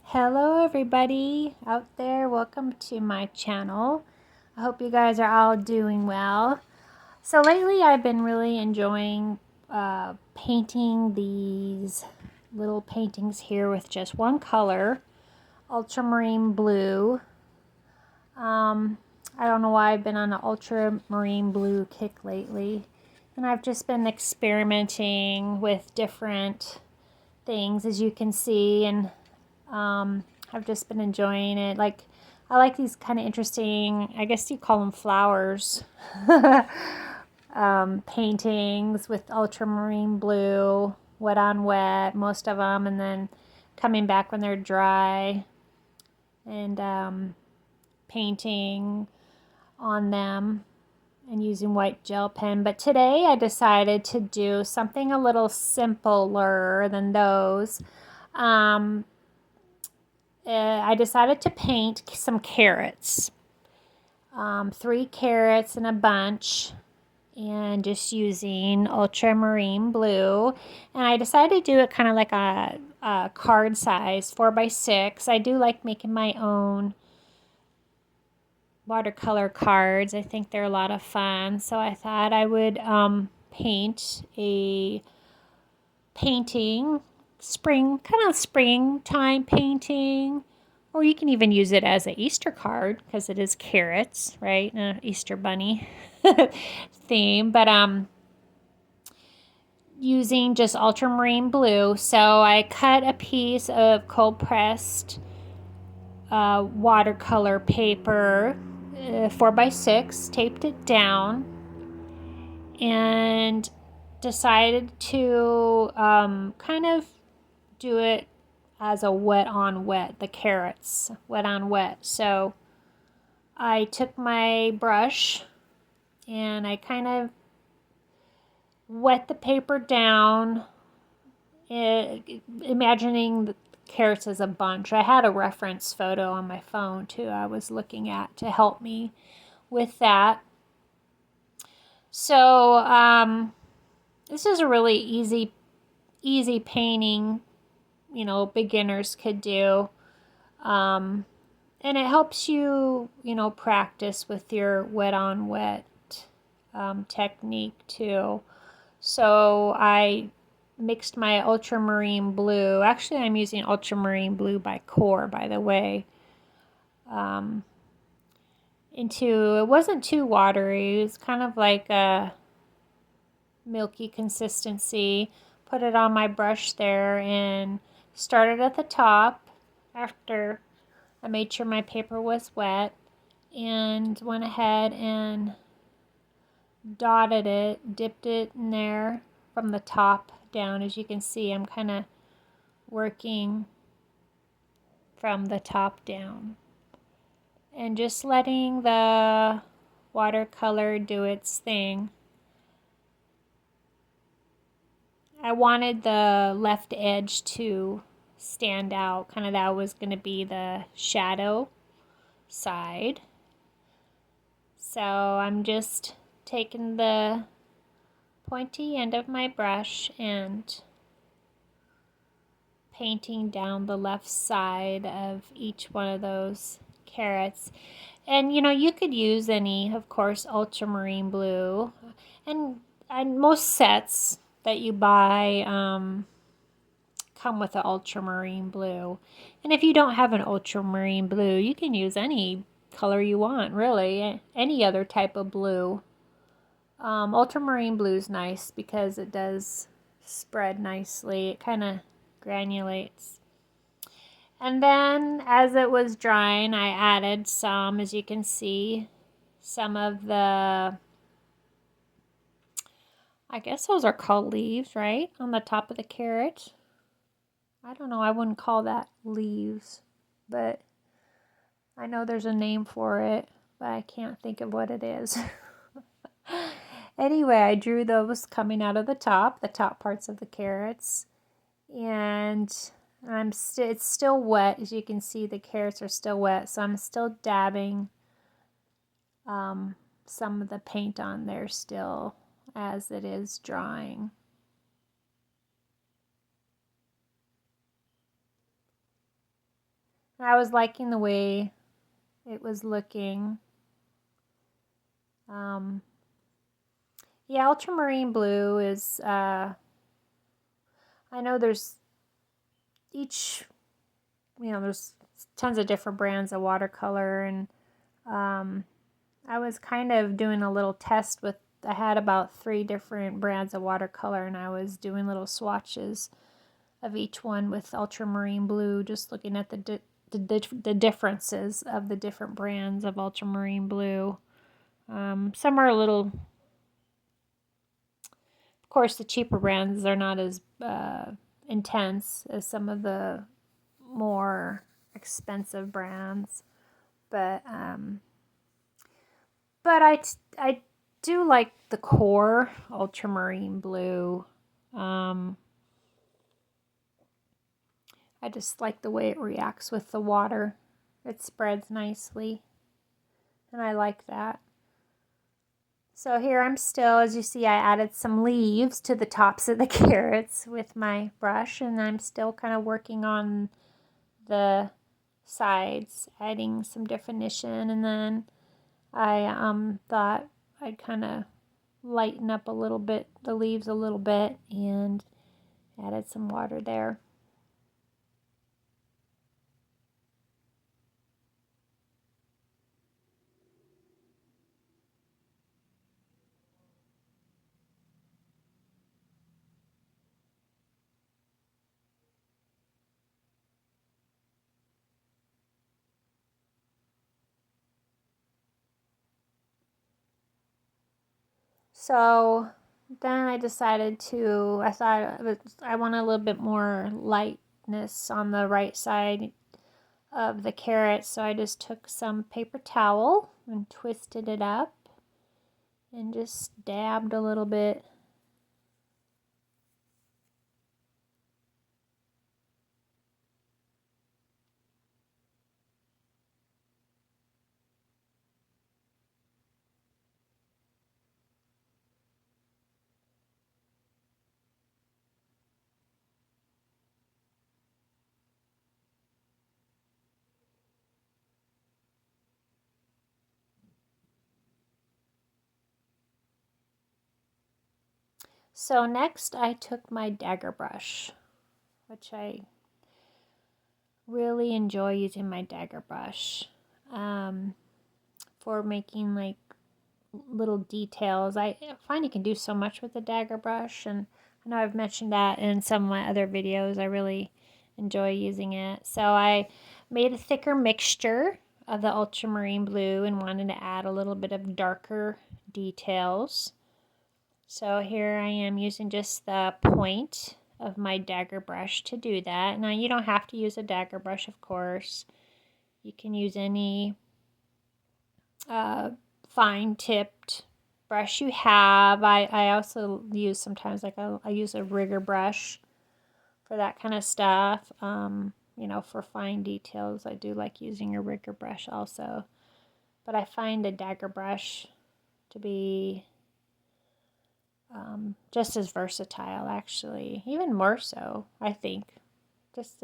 Hello everybody out there, welcome to my channel. I hope you guys are all doing well. So lately I've been really enjoying painting these little paintings here with just one color, ultramarine blue. I don't know why I've been on an ultramarine blue kick lately, and I've just been experimenting with different things, as you can see, and I've just been enjoying it. I like these kind of interesting, I guess you call them flowers, paintings with ultramarine blue, wet on wet, most of them, and then coming back when they're dry and painting on them and using white gel pen. But today I decided to do something a little simpler than those. I decided to paint some carrots, 3 carrots in a bunch, and just using ultramarine blue. And I decided to do it kind of like a card size, 4x6. I do like making my own watercolor cards. I think they're a lot of fun. So I thought I would paint a painting, kind of springtime painting, or you can even use it as an Easter card because it is carrots, right? An Easter bunny theme, but using just ultramarine blue. So I cut a piece of cold pressed watercolor paper, 4x6, taped it down, and decided to kind of do it as a wet on wet, the carrots, wet on wet. So I took my brush and I kind of wet the paper down, imagining the carrots as a bunch. I had a reference photo on my phone too I was looking at to help me with that. So this is a really easy painting, beginners could do. And it helps you, practice with your wet on wet technique too. So I mixed my ultramarine blue. Actually, I'm using ultramarine blue by Core, by the way. It wasn't too watery. It was kind of like a milky consistency. Put it on my brush there and started at the top after I made sure my paper was wet, and went ahead and dotted it, dipped it in there from the top down. As you can see, I'm kind of working from the top down and just letting the watercolor do its thing. I wanted the left edge to stand out, kind of that was going to be the shadow side. So I'm just taking the pointy end of my brush and painting down the left side of each one of those carrots. And you could use any, of course, ultramarine blue, and most sets that you buy come with the ultramarine blue. And if you don't have an ultramarine blue, you can use any color you want, really, any other type of blue. Ultramarine blue is nice because it does spread nicely. It kind of granulates. And then as it was drying, I added some, as you can see, some of the, I guess those are called leaves, right? On the top of the carrot. I don't know, I wouldn't call that leaves, but I know there's a name for it, but I can't think of what it is. Anyway, I drew those coming out of the top parts of the carrots, and it's still wet. As you can see, the carrots are still wet, so I'm still dabbing some of the paint on there still as it is drying. I was liking the way it was looking. Yeah, Ultramarine Blue is, I know there's there's tons of different brands of watercolor, and I was kind of doing a little test with, I had about 3 different brands of watercolor, and I was doing little swatches of each one with Ultramarine Blue, just looking at the differences of the different brands of Ultramarine Blue. Some are a little, of course, the cheaper brands are not as intense as some of the more expensive brands, but I do like the core Ultramarine Blue. I just like the way it reacts with the water. It spreads nicely, and I like that. So here I'm still, as you see, I added some leaves to the tops of the carrots with my brush, and I'm still kind of working on the sides, adding some definition, and then I thought I'd kind of lighten up a little bit, the leaves a little bit, and added some water there. So then I decided to, I want a little bit more lightness on the right side of the carrot. So I just took some paper towel and twisted it up and just dabbed a little bit. So next I took my dagger brush, which I really enjoy using my dagger brush for making like little details. I find you can do so much with the dagger brush, and I know I've mentioned that in some of my other videos. I really enjoy using it. So I made a thicker mixture of the ultramarine blue and wanted to add a little bit of darker details. So here I am using just the point of my dagger brush to do that. Now you don't have to use a dagger brush, of course. You can use any fine tipped brush you have. I also use sometimes like I use a rigger brush for that kind of stuff. For fine details, I do like using a rigger brush also. But I find a dagger brush to be just as versatile, actually, even more so, I think. Just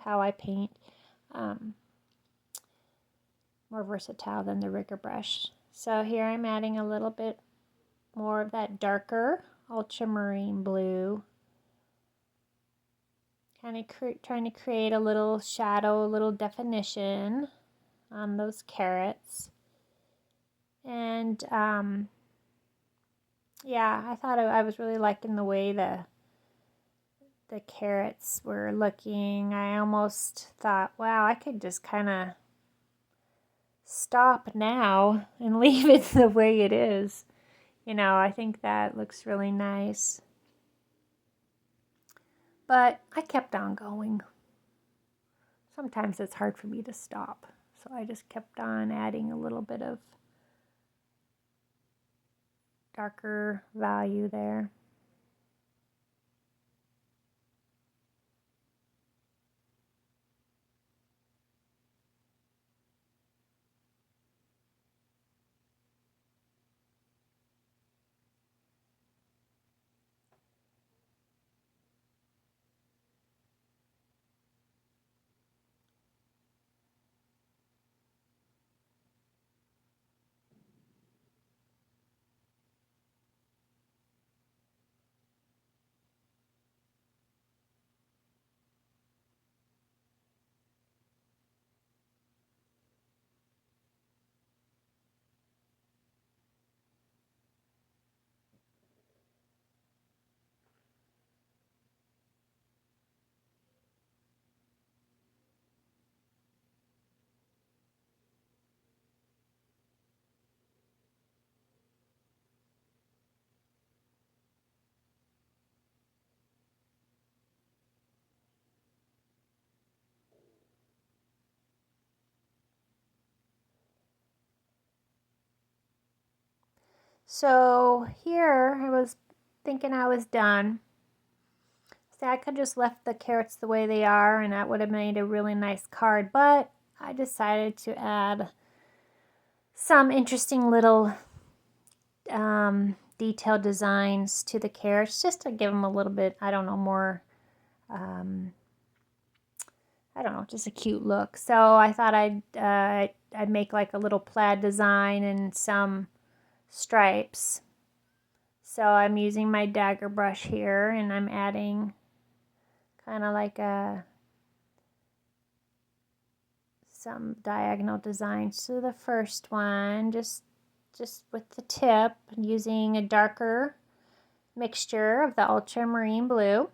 how I paint, more versatile than the rigger brush. So here I'm adding a little bit more of that darker ultramarine blue. Kind of trying to create a little shadow, a little definition on those carrots. And yeah, I thought I was really liking the way the carrots were looking. I almost thought, wow, I could just kind of stop now and leave it the way it is. I think that looks really nice. But I kept on going. Sometimes it's hard for me to stop. So I just kept on adding a little bit of darker value there. So here I was thinking I was done. See, I could just left the carrots the way they are and that would have made a really nice card, but I decided to add some interesting little detailed designs to the carrots just to give them a little bit, I don't know, more, I don't know, just a cute look. So I thought I'd make like a little plaid design and some stripes. So I'm using my dagger brush here and I'm adding kind of like some diagonal designs to the first one, just with the tip, using a darker mixture of the Ultramarine Blue.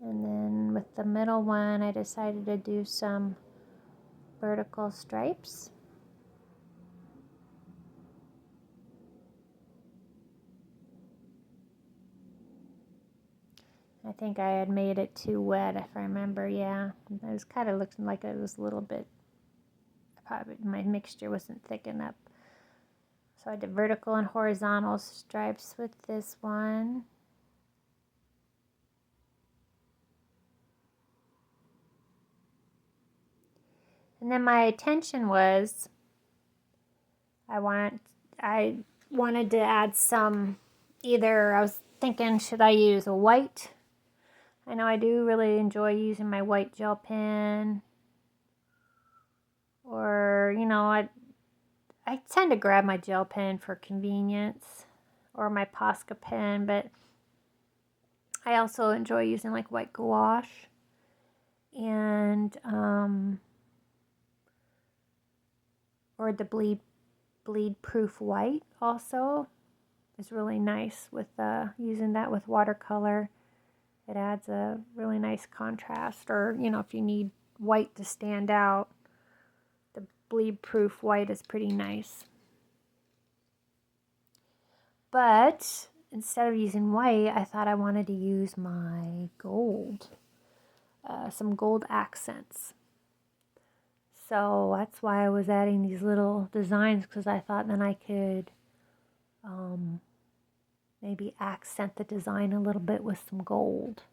And then with the middle one, I decided to do some vertical stripes. I think I had made it too wet, if I remember. Yeah, it was kind of looking like it was a little bit, probably my mixture wasn't thick enough. So I did vertical and horizontal stripes with this one. And then my intention was I wanted to add some, either I was thinking, should I use a white? I know I do really enjoy using my white gel pen. Or, you know, I tend to grab my gel pen for convenience, or my Posca pen, but I also enjoy using like white gouache. And or the bleed proof white also is really nice with using that with watercolor. It adds a really nice contrast, or you know, if you need white to stand out, the bleed proof white is pretty nice. But instead of using white, I thought I wanted to use my gold, some gold accents. So that's why I was adding these little designs, because I thought then I could maybe accent the design a little bit with some gold.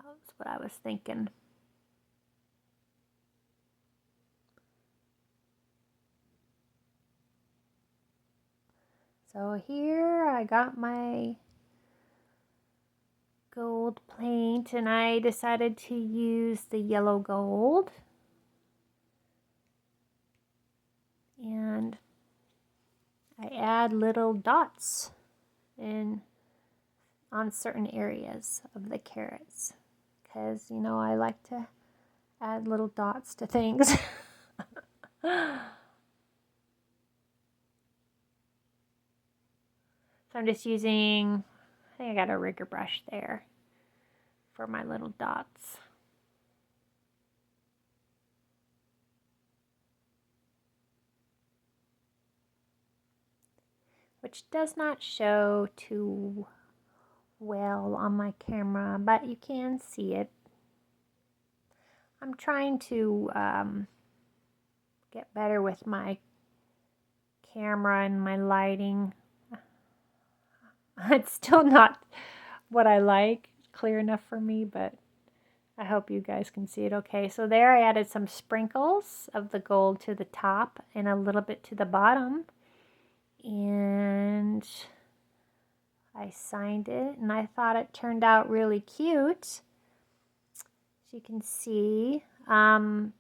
That's what I was thinking. So here I got my gold paint and I decided to use the yellow gold. And I add little dots on certain areas of the carrots, because you know I like to add little dots to things. So I'm just using, I think I got a rigger brush there for my little dots. Which does not show too well on my camera, but you can see it. I'm trying to get better with my camera and my lighting. It's still not what I like, clear enough for me, but I hope you guys can see it okay. So there I added some sprinkles of the gold to the top and a little bit to the bottom. And I signed it and I thought it turned out really cute. As you can see, I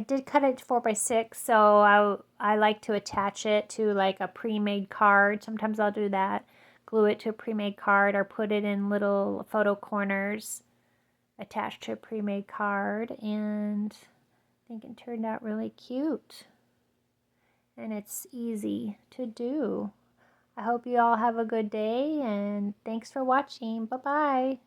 did cut it 4x6, so I like to attach it to like a pre-made card. Sometimes I'll do that, glue it to a pre-made card, or put it in little photo corners attached to a pre-made card, and I think it turned out really cute. And it's easy to do. I hope you all have a good day, and thanks for watching. Bye-bye.